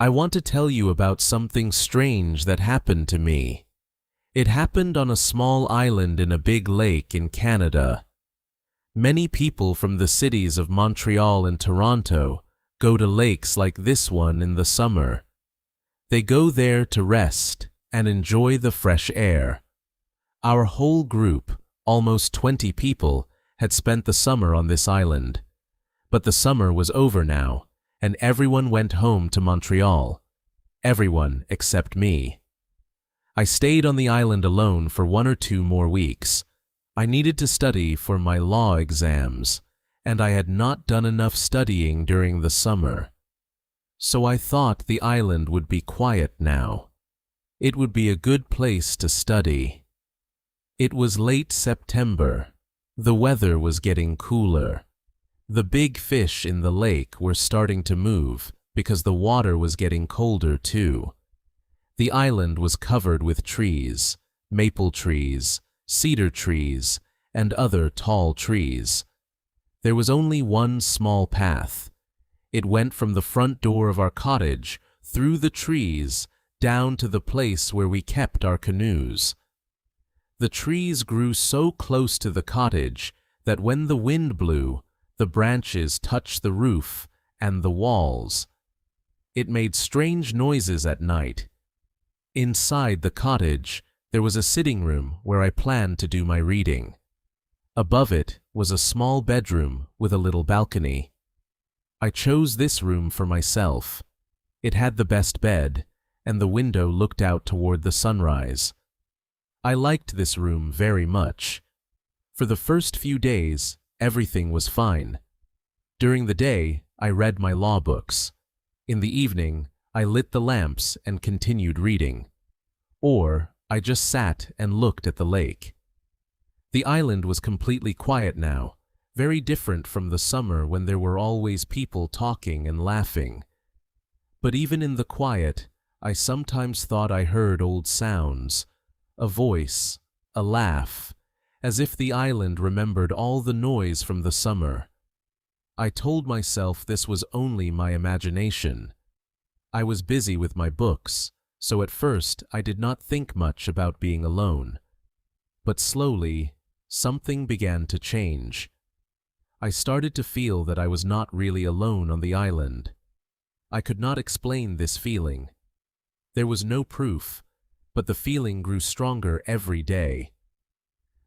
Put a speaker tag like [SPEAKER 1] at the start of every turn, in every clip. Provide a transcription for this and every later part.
[SPEAKER 1] I want to tell you about something strange that happened to me. It happened on a small island in a big lake in Canada. Many people from the cities of Montreal and Toronto go to lakes like this one in the summer. They go there to rest and enjoy the fresh air. Our whole group, almost 20 people, had spent the summer on this island. But the summer was over now, and everyone went home to Montreal. Everyone except me. I stayed on the island alone for 1 or 2 more weeks. I needed to study for my law exams, and I had not done enough studying during the summer. So I thought the island would be quiet now. It would be a good place to study. It was late September. The weather was getting cooler. The big fish in the lake were starting to move because the water was getting colder too. The island was covered with trees, maple trees, cedar trees, and other tall trees. There was only one small path. It went from the front door of our cottage, through the trees, down to the place where we kept our canoes. The trees grew so close to the cottage that when the wind blew, the branches touched the roof and the walls. It made strange noises at night. Inside the cottage, there was a sitting room where I planned to do my reading. Above it was a small bedroom with a little balcony. I chose this room for myself. It had the best bed, and the window looked out toward the sunrise. I liked this room very much. For the first few days, everything was fine. During the day, I read my law books. In the evening, I lit the lamps and continued reading. Or I just sat and looked at the lake. The island was completely quiet now, very different from the summer when there were always people talking and laughing. But even in the quiet, I sometimes thought I heard old sounds, a voice, a laugh, as if the island remembered all the noise from the summer. I told myself this was only my imagination. I was busy with my books, so at first I did not think much about being alone. But slowly, something began to change. I started to feel that I was not really alone on the island. I could not explain this feeling. There was no proof, but the feeling grew stronger every day.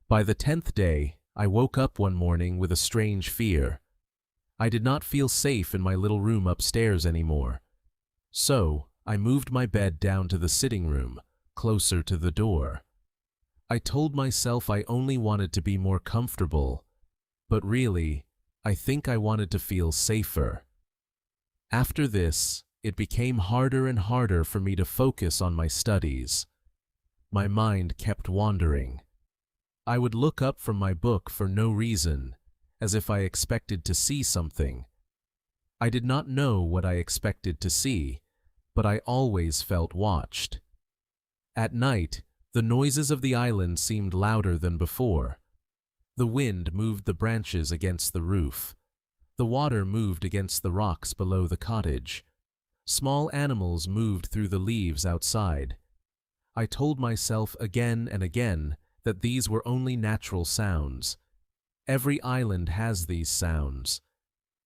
[SPEAKER 1] By the 10th day, I woke up one morning with a strange fear. I did not feel safe in my little room upstairs anymore. So, I moved my bed down to the sitting room, closer to the door. I told myself I only wanted to be more comfortable, but really, I think I wanted to feel safer. After this, it became harder and harder for me to focus on my studies. My mind kept wandering. I would look up from my book for no reason, as if I expected to see something. I did not know what I expected to see, but I always felt watched. At night, the noises of the island seemed louder than before. The wind moved the branches against the roof. The water moved against the rocks below the cottage. Small animals moved through the leaves outside. I told myself again and again that these were only natural sounds. Every island has these sounds.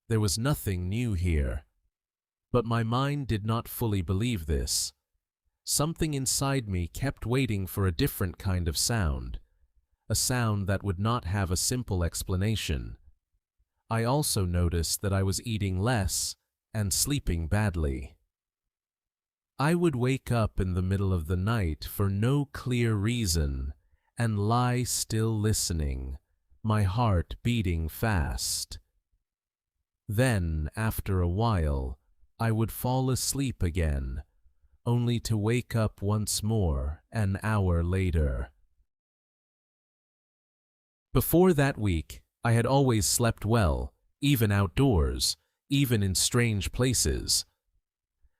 [SPEAKER 1] There was nothing new here. But my mind did not fully believe this. Something inside me kept waiting for a different kind of sound, a sound that would not have a simple explanation. I also noticed that I was eating less and sleeping badly. I would wake up in the middle of the night for no clear reason and lie still listening, my heart beating fast. Then, after a while, I would fall asleep again, only to wake up once more an hour later. Before that week, I had always slept well, even outdoors, even in strange places.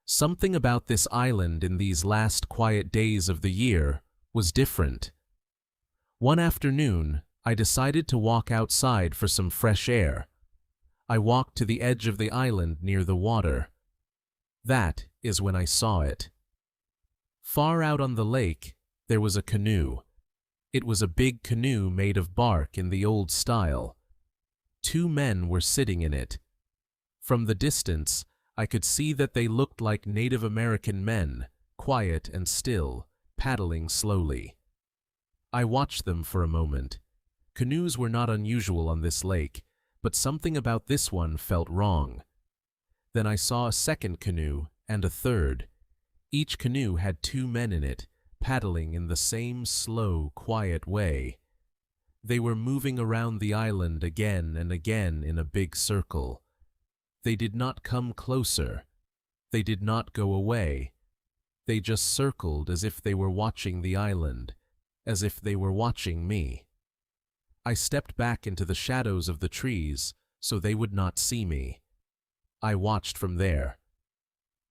[SPEAKER 1] Something about this island in these last quiet days of the year was different. One afternoon, I decided to walk outside for some fresh air. I walked to the edge of the island near the water. That is when I saw it. Far out on the lake, there was a canoe. It was a big canoe made of bark in the old style. 2 men were sitting in it. From the distance, I could see that they looked like Native American men, quiet and still, paddling slowly. I watched them for a moment. Canoes were not unusual on this lake, but something about this one felt wrong. Then I saw a second canoe and a third. Each canoe had 2 men in it, paddling in the same slow, quiet way. They were moving around the island again and again in a big circle. They did not come closer. They did not go away. They just circled as if they were watching the island, as if they were watching me. I stepped back into the shadows of the trees so they would not see me. I watched from there.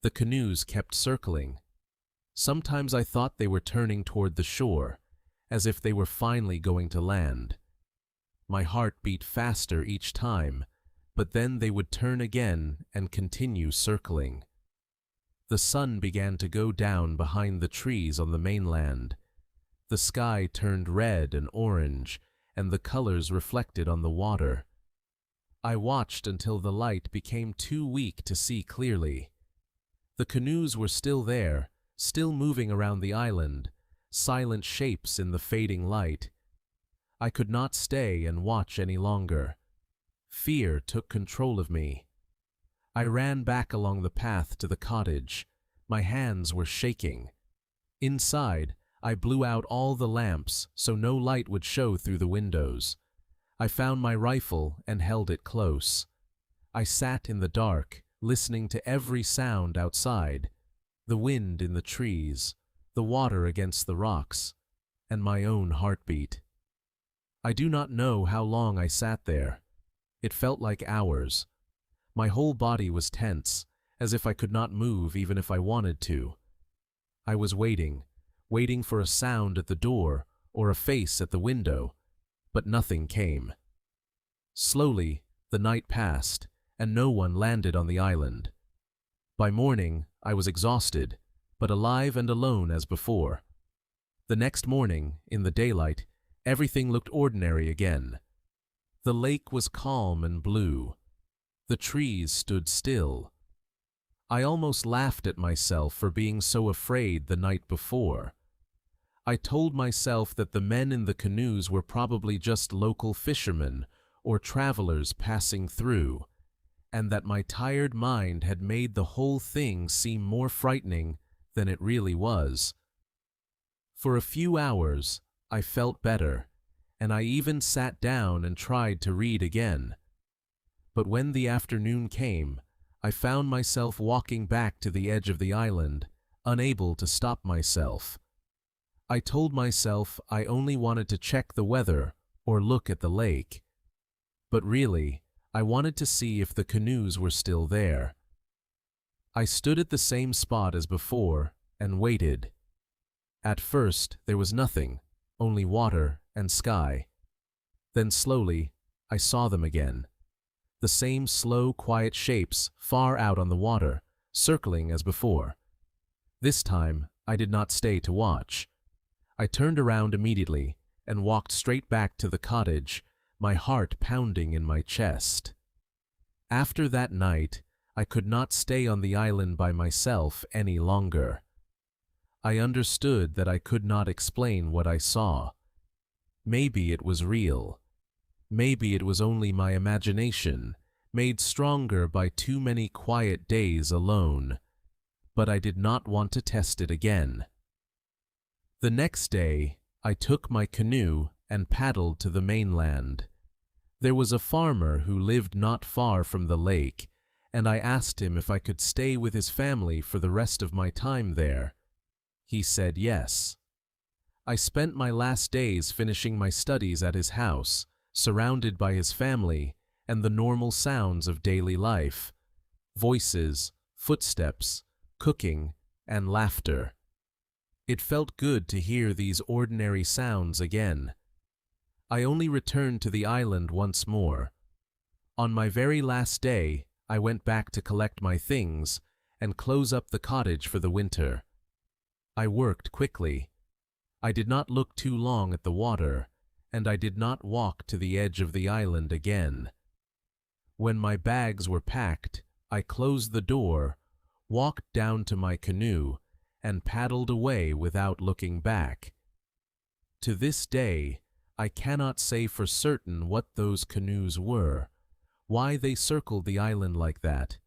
[SPEAKER 1] The canoes kept circling. Sometimes I thought they were turning toward the shore, as if they were finally going to land. My heart beat faster each time, but then they would turn again and continue circling. The sun began to go down behind the trees on the mainland. The sky turned red and orange, and the colors reflected on the water. I watched until the light became too weak to see clearly. The canoes were still there, still moving around the island, silent shapes in the fading light. I could not stay and watch any longer. Fear took control of me. I ran back along the path to the cottage. My hands were shaking. Inside, I blew out all the lamps so no light would show through the windows. I found my rifle and held it close. I sat in the dark, listening to every sound outside, the wind in the trees, the water against the rocks, and my own heartbeat. I do not know how long I sat there. It felt like hours. My whole body was tense, as if I could not move even if I wanted to. I was waiting for a sound at the door or a face at the window, but nothing came. Slowly, the night passed, and no one landed on the island. By morning, I was exhausted, but alive and alone as before. The next morning, in the daylight, everything looked ordinary again. The lake was calm and blue. The trees stood still. I almost laughed at myself for being so afraid the night before. I told myself that the men in the canoes were probably just local fishermen or travelers passing through, and that my tired mind had made the whole thing seem more frightening than it really was. For a few hours, I felt better, and I even sat down and tried to read again. But when the afternoon came, I found myself walking back to the edge of the island, unable to stop myself. I told myself I only wanted to check the weather or look at the lake. But really, I wanted to see if the canoes were still there. I stood at the same spot as before and waited. At first, there was nothing, only water and sky. Then slowly, I saw them again. The same slow, quiet shapes far out on the water, circling as before. This time, I did not stay to watch. I turned around immediately and walked straight back to the cottage, my heart pounding in my chest. After that night, I could not stay on the island by myself any longer. I understood that I could not explain what I saw. Maybe it was real. Maybe it was only my imagination, made stronger by too many quiet days alone. But I did not want to test it again. The next day, I took my canoe and paddled to the mainland. There was a farmer who lived not far from the lake, and I asked him if I could stay with his family for the rest of my time there. He said yes. I spent my last days finishing my studies at his house, surrounded by his family and the normal sounds of daily life: voices, footsteps, cooking, and laughter. It felt good to hear these ordinary sounds again. I only returned to the island once more. On my very last day, I went back to collect my things, and close up the cottage for the winter. I worked quickly. I did not look too long at the water, and I did not walk to the edge of the island again. When my bags were packed, I closed the door, walked down to my canoe, and paddled away without looking back. To this day, I cannot say for certain what those canoes were, why they circled the island like that,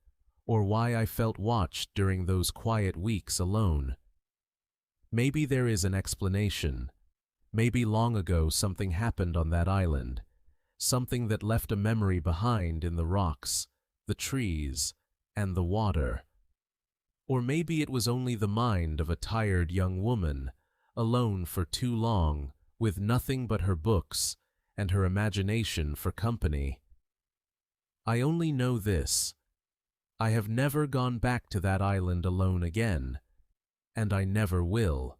[SPEAKER 1] or why I felt watched during those quiet weeks alone. Maybe there is an explanation. Maybe long ago something happened on that island, something that left a memory behind in the rocks, the trees, and the water. Or maybe it was only the mind of a tired young woman, alone for too long, with nothing but her books and her imagination for company. I only know this: I have never gone back to that island alone again, and I never will.